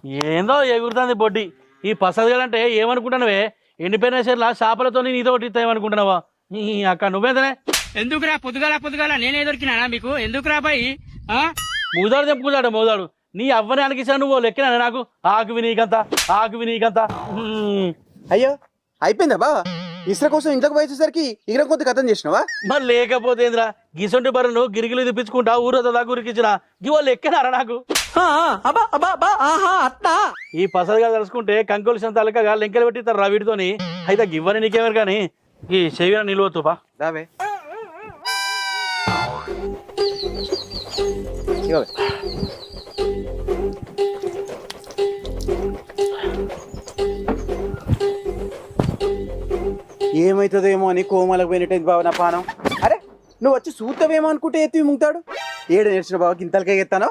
ఏందో ఎగురుతుంది బొడ్డి. ఈ పసదిగాలంటే ఏమనుకుంటున్నావే? ఎండిపోయిన చీరల చేపలతో నీతో కొట్టిస్తాయేమనుకుంటున్నావా? నీ అక్క నువ్వేందనే? ఎందుకురా పొద్దుగాల నేనే దొరికినా మీకు? ఎందుకురా బాయ్? మూదాడు చెప్పుకుంటాడు మోదాడు. నీ అవ్వని అనికిసా నువ్వు లెక్కినా నాకు ఆకువి నీకంతా. అయ్యో అయిపోయిందా బా? ఇసుర కోసం ఇంట్లోకి పోయేసరికి ఇగరం కొంత కథం చేసినావా? మరి లేకపోతే ఏంద్రా గిసొంటి బర్రెను గిరిగిలు తిప్పించుకుంటా ఊరతో దాకా ఉరికిచ్చిన ఇవాళ ఎక్కినారా నాకు? ఈ పసదిగా తెలుసుకుంటే కంకులు సంతాలకగా లెంకెలు పెట్టిస్తారు రా వీటితోని. అయితే గివ్వని నీకేమరు కానీ ఈ చెవిన నిలవచ్చుపా. దావే ఏమైతుందేమో అని కోమాలకు పోయినట్టయితే బావ నా పానం. అరే నువ్వు వచ్చి చూస్తావేమో అనుకుంటే ఎత్తి ముంగుతాడు. ఏడు నేర్చిన బావకి ఇంతలకే ఎత్తానో